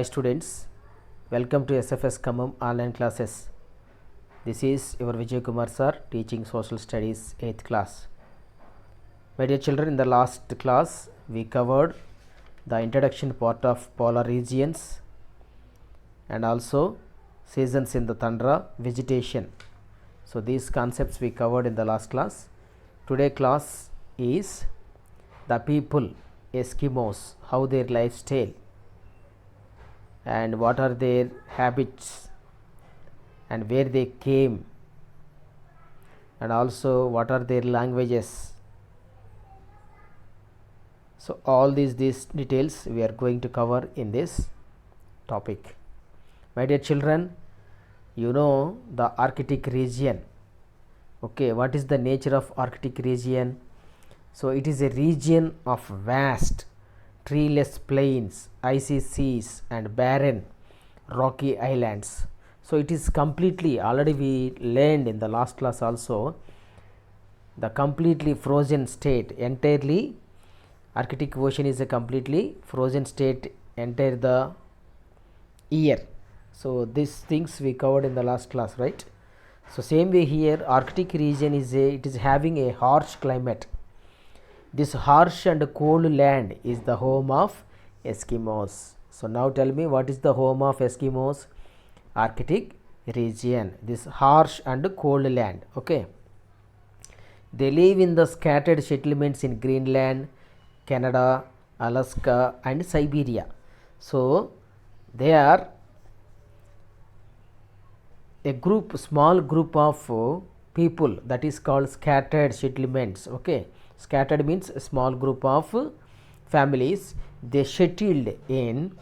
Hi students, welcome to SFS Common online classes. This is your Vijay Kumar sir teaching social studies 8th class. My dear children, in the last class we covered the introduction part of polar regions and also seasons in the tundra, vegetation. So these concepts we covered in the last class. Today class is the people, Eskimos, how their lifestyle and what are their habits and where they came, and also what are their languages. So all these details we are going to cover in this topic. My dear children, you know the Arctic region. Okay, what is the nature of Arctic region? So it is a region of vast treeless plains, icy seas and barren rocky islands. So it is completely, already we learned in the last class also, the completely frozen state. Entirely Arctic Ocean is a completely frozen state entire the year. So these things we covered in the last class, right? So same way here, Arctic region is having a harsh climate. This harsh and cold land is the home of Eskimos. So now tell me, what is the home of Eskimos? Arctic region, this harsh and cold land. Okay, they live in the scattered settlements in Greenland, Canada, Alaska and Siberia. So they are a small group of people, that is called scattered settlements. Okay, scattered means a small group of families. They settled in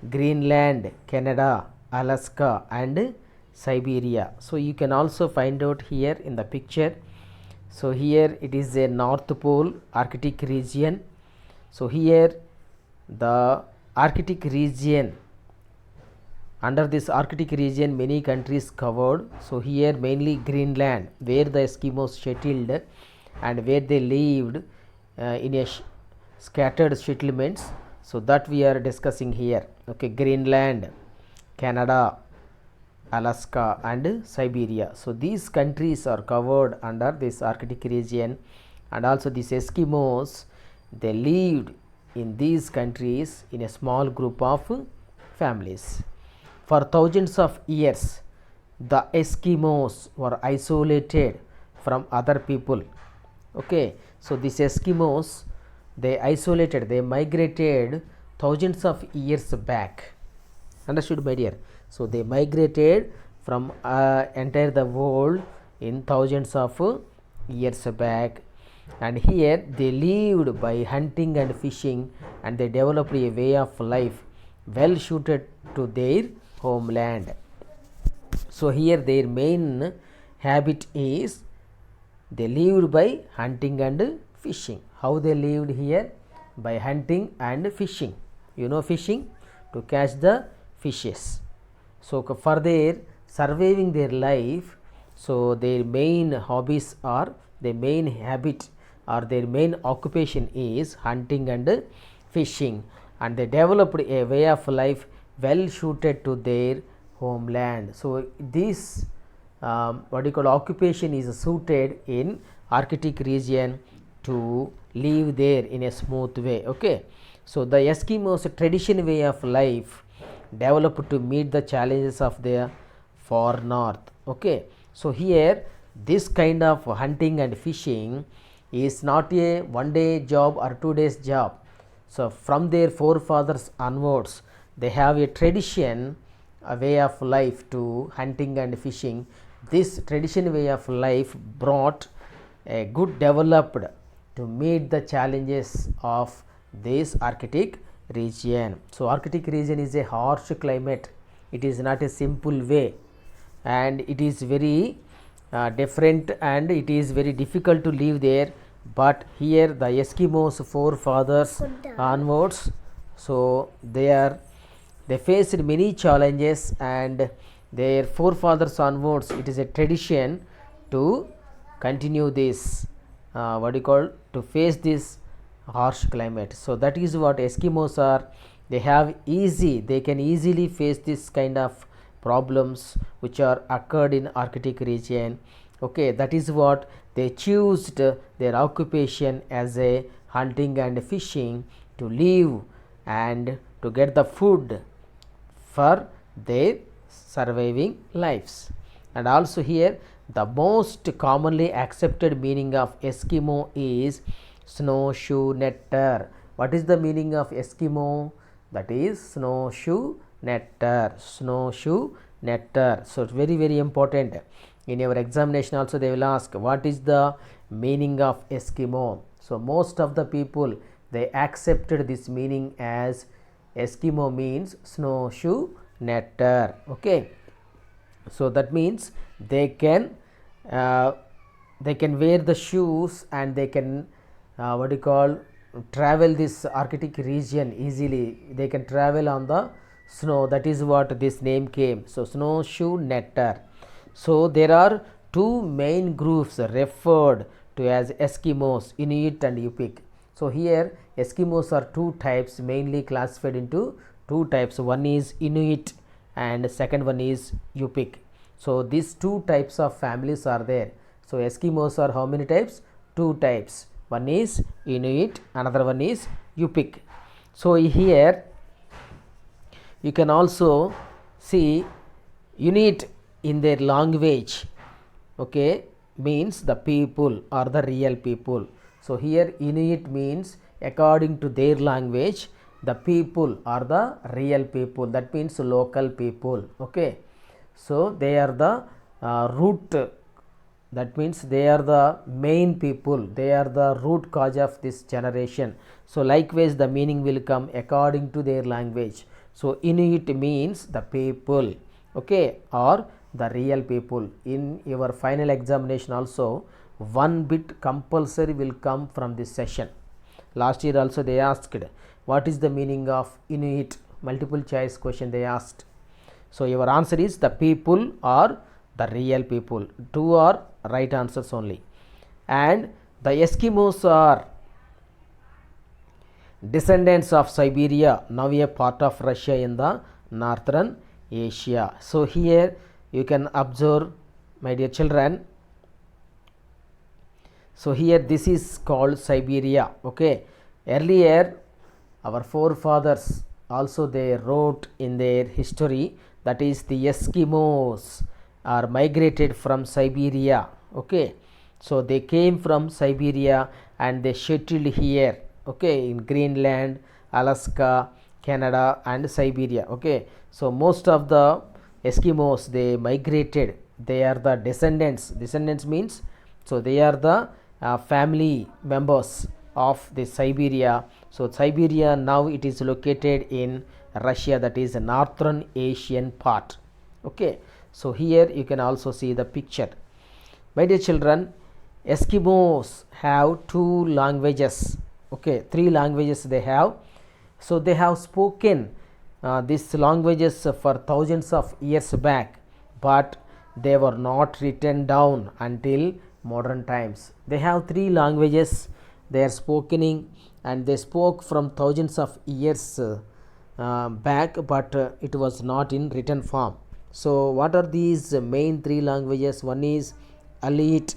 Greenland, Canada, Alaska and Siberia. So you can also find out here in the picture. So here it is a North Pole Arctic region. So here the Arctic region, under this Arctic region many countries covered. So here mainly Greenland, where the Eskimos settled and where they lived in a scattered settlements. So that we are discussing here. Okay, Greenland, Canada, Alaska and Siberia. So these countries are covered under this Arctic region, and also these Eskimos, they lived in these countries in a small group of families. For thousands of years, the Eskimos were isolated from other people. Okay, so these Eskimos, they isolated, they migrated thousands of years back. Understood, my dear? So they migrated from entire the world in thousands of years back, and here they lived by hunting and fishing, and they developed a way of life well suited to their homeland. So here their main habit is they lived by hunting and fishing. How they lived here? By hunting and fishing. You know fishing? To catch the fishes. So for their surviving their life, so their main hobbies are, their main habit or their main occupation is hunting and fishing, and they developed a way of life well suited to their homeland. So this what you call occupation is suited in Arctic region to live there in a smooth way. Okay, so the Eskimos tradition way of life developed to meet the challenges of the far north. Okay, so here this kind of hunting and fishing is not a one day job or 2 days job. So from their forefathers onwards, they have a tradition, a way of life to hunting and fishing. This tradition way of life brought a good developed to meet the challenges of this Arctic region. So Arctic region is a harsh climate. It is not a simple way, and it is very different, and it is very difficult to live there. But here the Eskimos forefathers onwards, so they faced many challenges, and their forefathers onwards, it is a tradition to continue this to face this harsh climate. So that is what Eskimos are they can easily face this kind of problems which are occurred in Arctic region. Okay, that is what they choose their occupation as a hunting and fishing to live and to get the food for their surviving lives. And also here the most commonly accepted meaning of Eskimo is snowshoe netter. What is the meaning of Eskimo? That is snowshoe netter. Snowshoe netter. So it's very important. In your examination also they will ask what is the meaning of Eskimo. So most of the people they accepted this meaning as Eskimo means snowshoe netter. Okay, so that means they can wear the shoes and they can what you call travel this Arctic region easily. They can travel on the snow. That is what this name came. So snowshoe netter. So there are two main groups referred to as Eskimos, Inuit and Yupik. So here Eskimos are two types, mainly classified into two types. One is Inuit and second one is Yupik. So these two types of families are there. So Eskimos are how many types? Two types. One is Inuit, another one is Yupik. So here you can also see Inuit in their language, okay, means the people or the real people. So here Inuit means according to their language the people are the real people, that means local people. Okay, so they are the root, that means they are the main people, they are the root cause of this generation. So likewise the meaning will come according to their language. So Inuit means the people, okay, or the real people. In your final examination also one bit compulsory will come from this session. Last year also they asked what is the meaning of Inuit, multiple choice question they asked. So your answer is the people or the real people. Two are right answers only. And the Eskimos are descendants of Siberia, now a part of Russia in the northern Asia. So here you can observe, my dear children, so here this is called Siberia. Okay, earlier our forefathers also they wrote in their history, that is the Eskimos are migrated from Siberia. Okay, so they came from Siberia and they settled here, okay, in Greenland, Alaska, Canada and Siberia. Okay, so most of the Eskimos they migrated, they are the descendants means, so they are the family members of the Siberia. So Siberia now it is located in Russia, that is northern Asian part. Okay, so here you can also see the picture. My dear children, Eskimos have two languages, okay, three languages they have. So they have spoken these languages for thousands of years back, but they were not written down until modern times. They have three languages they are spoken and they spoke from thousands of years back, but it was not in written form. So what are these main three languages? One is Aleut,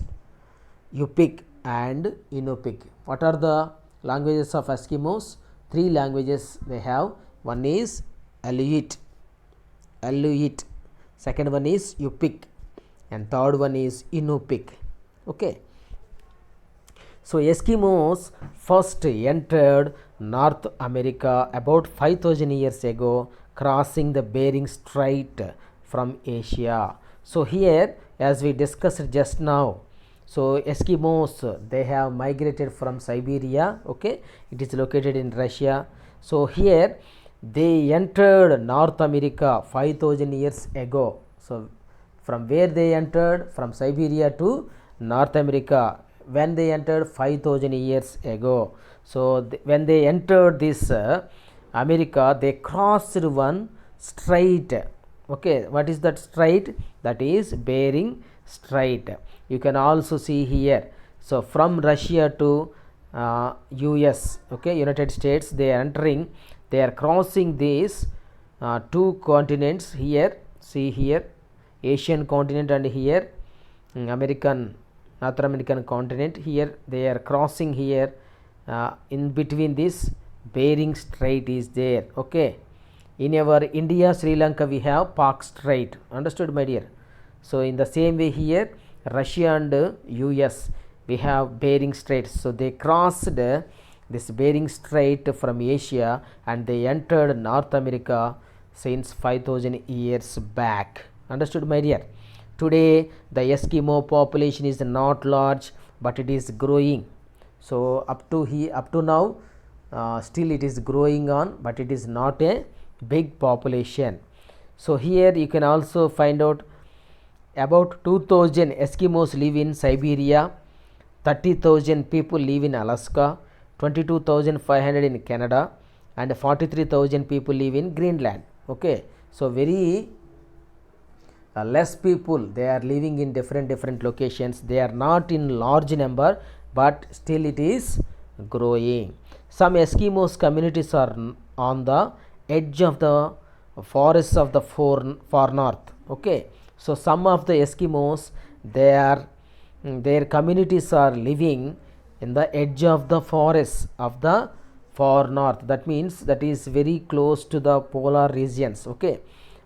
Yupik and Inupiq. What are the languages of Eskimos? Three languages they have. One is Aleut, second one is Yupik and third one is Inupiq. Okay, so Eskimos first entered North America about 5000 years ago, crossing the Bering Strait from Asia. So here, as we discussed just now, so Eskimos they have migrated from Siberia. Okay, it is located in Russia. So here they entered North America 5000 years ago. So from where they entered? From Siberia to North America. When they entered? 5000 years ago. So when they entered this America, they crossed one strait. Okay, what is that strait? That is Bering Strait. You can also see here. So from Russia to US, okay, United States, they are entering They are crossing these two continents here. See here, Asian continent, and here North American continent. Here they are crossing here. In between this, Bering Strait is there. Okay. In our India, Sri Lanka, we have Pak Strait. Understood, my dear? So in the same way here, Russia and US, we have Bering Strait. So they crossed this Bering Strait from Asia, and they entered North America since 5000 years back. Understood, my dear? Today the Eskimo population is not large, but it is growing. So up to now, still it is growing on, but it is not a big population. So here you can also find out about 2000 Eskimos live in Siberia, 30,000 people live in Alaska, 22,500 in Canada, and 43,000 people live in Greenland. Okay, so very less people, they are living in different locations. They are not in large number, but still it is growing. Some Eskimos communities are on the edge of the forests of the far north. Okay, so some of the Eskimos, their communities are living in the edge of the forests of the far north. That means that is very close to the polar regions. Okay,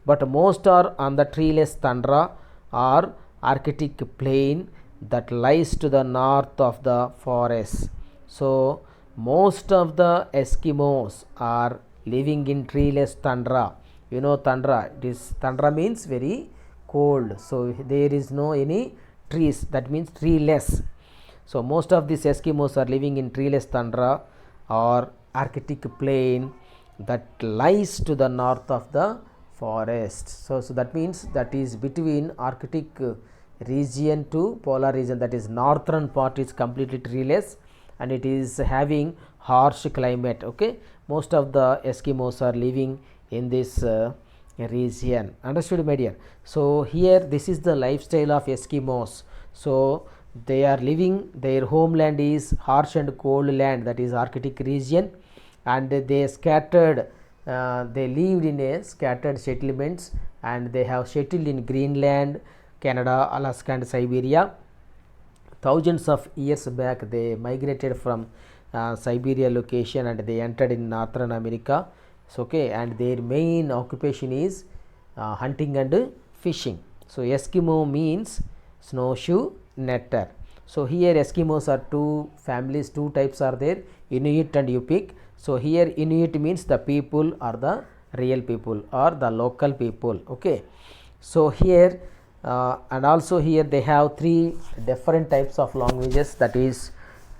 but most are on the treeless tundra or Arctic plain that lies to the north of the forest. So most of the Eskimos are living in treeless tundra. You know tundra, this tundra means very cold, so there is no any trees, that means treeless. So most of these Eskimos are living in treeless tundra or Arctic plain that lies to the north of the forest. So that means that is between Arctic region to polar region, that is northern part is completely treeless and it is having harsh climate. Okay, most of the Eskimos are living in this region. Understood, my dear? So here this is the lifestyle of Eskimos. So they are living, their homeland is harsh and cold land, that is Arctic region, and they scattered, they lived in a scattered settlements, and they have settled in Greenland, Canada, Alaska and Siberia. Thousands of years back they migrated from Siberia location and they entered in Northern America. So, okay, and their main occupation is hunting and fishing. So Eskimo means snowshoe netter. So here Eskimos are two families, two types are there, Inuit and Yupik. So here Inuit means the people are the real people or the local people. Okay, so here and also here they have three different types of languages, that is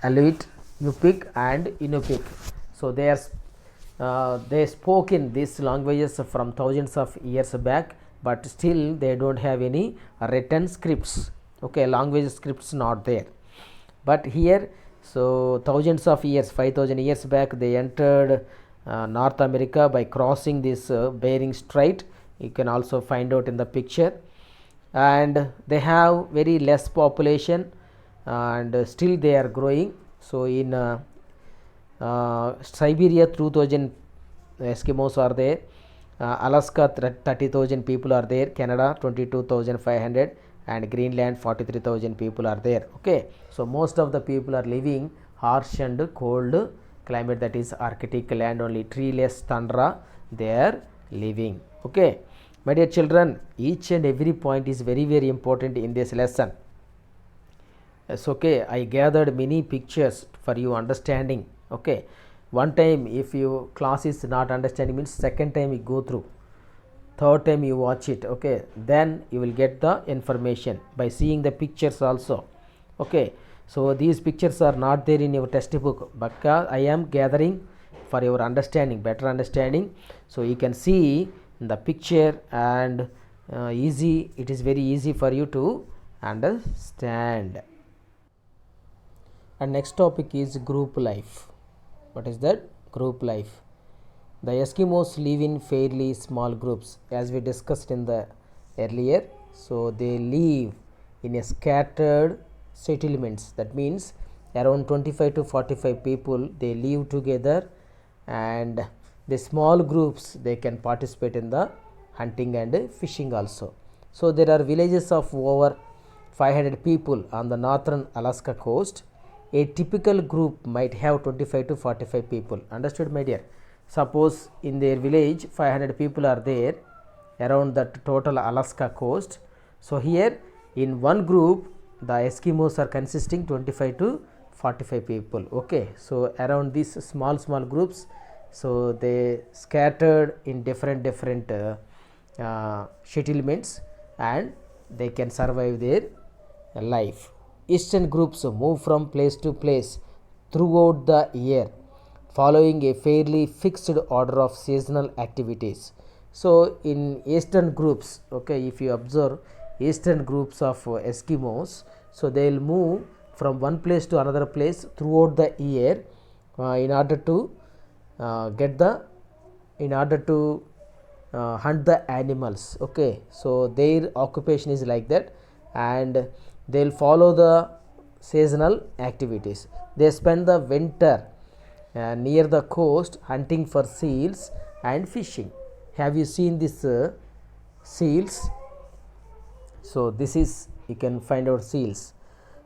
Aleut, Yupik and Inupiq. So they spoke in these languages from thousands of years back, but still they don't have any written scripts. Okay, language scripts not there, but here, so thousands of years, 5000 years back they entered North America by crossing this Bering Strait. You can also find out in the picture, and they have very less population and still they are growing. So in Siberia 2000 Eskimos are there, Alaska 30,000 people are there, Canada 22,500 and Greenland 43,000 people are there. Okay, so most of the people are living harsh and cold climate, that is Arctic land, only treeless tundra they are living. Okay, my dear children, each and every point is very important in this lesson. It's okay, I gathered many pictures for you understanding. Okay, one time if you class is not understanding means second time you go through, third time you watch it. Okay, then you will get the information by seeing the pictures also. Okay, so these pictures are not there in your textbook, but I am gathering for your understanding, better understanding. So you can see in the picture and it is very easy for you to understand. And next topic is group life. What is that? Group life. The Eskimos live in fairly small groups, as we discussed in the earlier. So they live in a scattered settlements, that means around 25 to 45 people they live together, and the small groups they can participate in the hunting and fishing also. So there are villages of over 500 people on the northern Alaska coast. A typical group might have 25 to 45 people. Understood, my dear? Suppose in their village 500 people are there around that total Alaska coast. So here in one group the Eskimos are consisting 25 to 45 people. Okay, so around these small groups, so they scattered in different settlements and they can survive their life. Eastern groups move from place to place throughout the year, following a fairly fixed order of seasonal activities. So in eastern groups, okay, if you observe eastern groups of Eskimos, so they will move from one place to another place throughout the year in order to hunt the animals. Okay, so their occupation is like that, and they'll follow the seasonal activities. They spend the winter near the coast hunting for seals and fishing. Have you seen this seals? So this is, you can find out seals.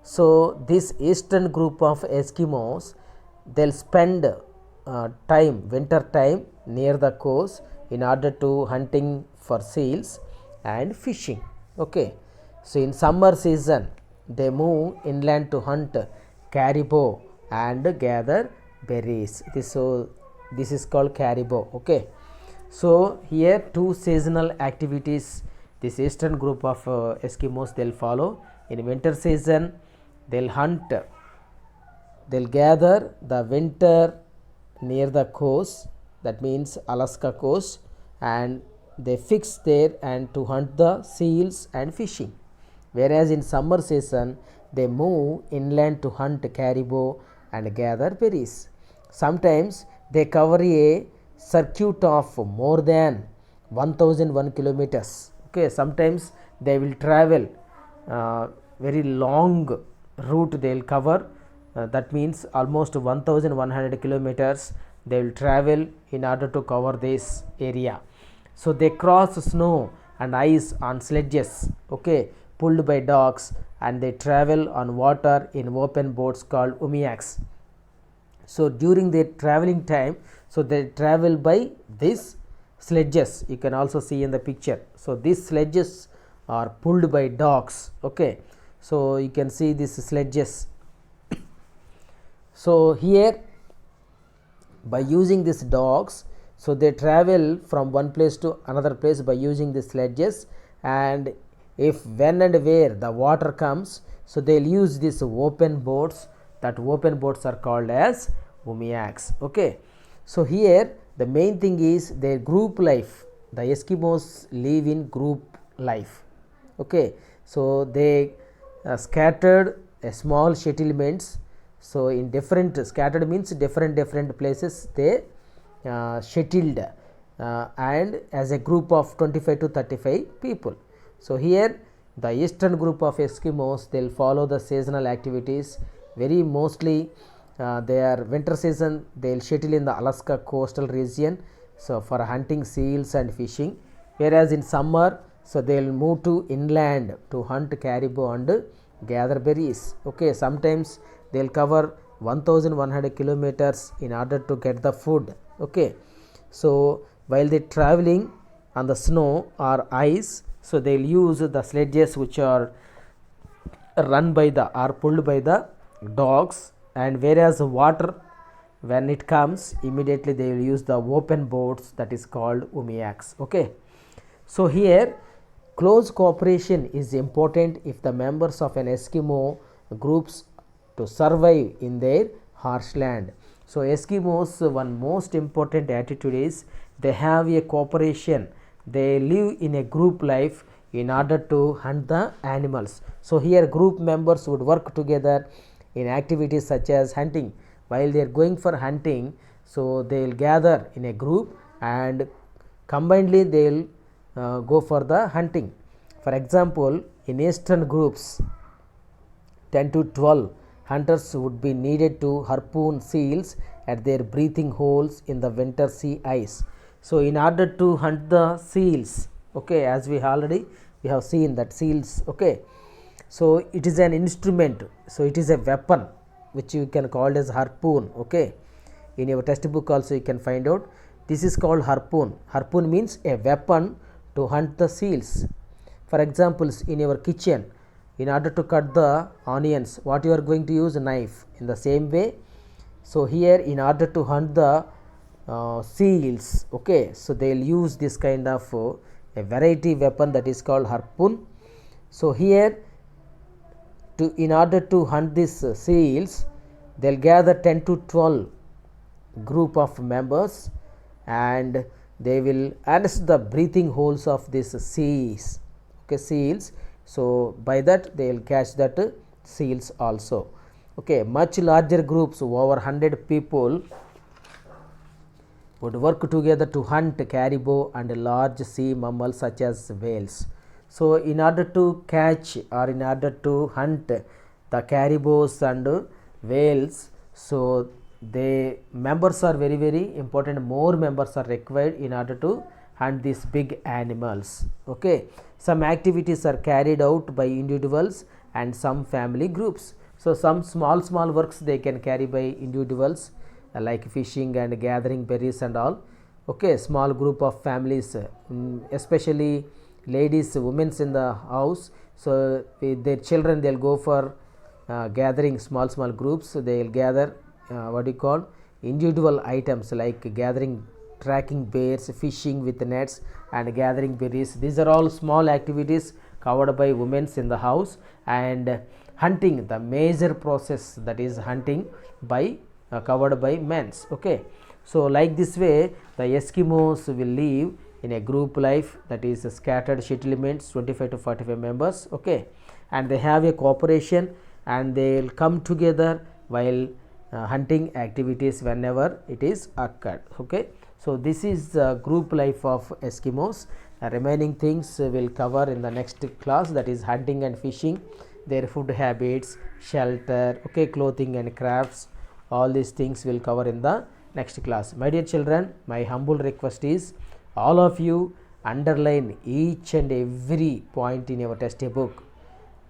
So this eastern group of Eskimos, they'll spend winter time near the coast in order to hunting for seals and fishing. Okay, so in summer season they move inland to hunt caribou and gather berries. This is called caribou. Okay, so here two seasonal activities this eastern group of Eskimos they'll follow. In winter season they'll hunt, they'll gather the winter near the coast, that means Alaska coast, and they fix there and to hunt the seals and fishing. Whereas in summer season they move inland to hunt caribou and gather berries. Sometimes they cover a circuit of more than 1001 kilometers. Okay, sometimes they will travel very long route they will cover, that means almost 1100 kilometers they will travel in order to cover this area. So they cross snow and ice on sledges, okay, pulled by dogs, and they travel on water in open boats called umiaks. So during their traveling time, so they travel by this sledges, you can also see in the picture. So these sledges are pulled by dogs. Okay, so you can see these sledges. So here by using these dogs, so they travel from one place to another place by using the sledges, and if when and where the water comes, so they'll use these open boats. That open boats are called as umiaks. Okay, so here the main thing is their group life. The Eskimos live in group life. Okay, so they scattered small settlements. So in different, scattered means different places they settled and as a group of 25 to 35 people. So here the eastern group of Eskimos, they'll follow the seasonal activities. Very mostly their winter season they'll settle in the Alaska coastal region, so for hunting seals and fishing. Whereas in summer, so they'll move to inland to hunt caribou and gather berries. Okay, sometimes they'll cover 1100 kilometers in order to get the food. Okay, so while they traveling on the snow or ice, so they'll use the sledges which are run by the or pulled by the dogs, and whereas the water when it comes, immediately they will use the open boats, that is called umiaks. Okay, so here close cooperation is important if the members of an Eskimo groups to survive in their harsh land. So Eskimos, one most important attitude is they have a cooperation. They live in a group life in order to hunt the animals. So here group members would work together in activities such as hunting. While they are going for hunting, so they will gather in a group and combinedly they will go for the hunting. For example, in eastern groups 10 to 12 hunters would be needed to harpoon seals at their breathing holes in the winter sea ice. So in order to hunt the seals, okay, as we have seen that seals, okay, so it is an instrument, so it is a weapon which you can call as harpoon, okay. In your textbook also you can find out this is called harpoon. Harpoon means a weapon to hunt the seals. For examples, in your kitchen, in order to cut the onions, what you are going to use? A knife. In the same way, so here in order to hunt the seals, okay, so they will use this kind of a variety weapon that is called harpoon. So here in order to hunt these seals, they will gather 10 to 12 group of members and they will arrest the breathing holes of these seals. So by that they will catch that seals also, okay. Much larger groups, over 100 people, would work together to hunt caribou and large sea mammals such as whales. So in order to catch or in order to hunt the caribous and whales, so the members are very very important. More members are required in order to hunt these big animals, okay. Some activities are carried out by individuals and some family groups. So some small works they can carry by individuals, like fishing and gathering berries and all, okay. Small group of families, especially ladies, women in the house, so with their children they will go for gathering small groups. They will gather what you call individual items like gathering, tracking bears, fishing with nets and gathering berries. These are all small activities covered by women in the house. And hunting, the major process, that is hunting by covered by men's, okay. So like this way the Eskimos will live in a group life, that is scattered settlements, 25 to 45 members, okay. And they have a cooperation and they will come together while hunting activities whenever it is occurred, okay. So this is the group life of Eskimos. Remaining things will cover in the next class, that is hunting and fishing, their food habits, shelter, okay, clothing and crafts. All these things will cover in the next class. My dear children, my humble request is all of you underline each and every point in your textbook,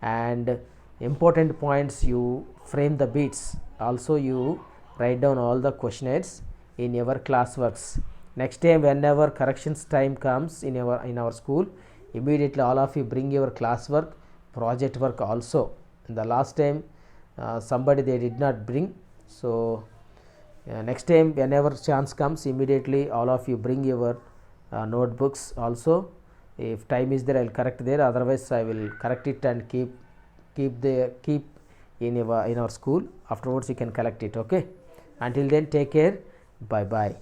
and important points you frame the bits. Also you write down all the questionnaires in your classworks. Next time whenever corrections time comes in our school, immediately all of you bring your classwork, project work also. In the last time somebody they did not bring, so next time whenever chance comes, immediately all of you bring your notebooks also. If time is there, I will correct there, otherwise I will correct it and keep in our school. Afterwards you can collect it, okay. Until then, take care, bye bye.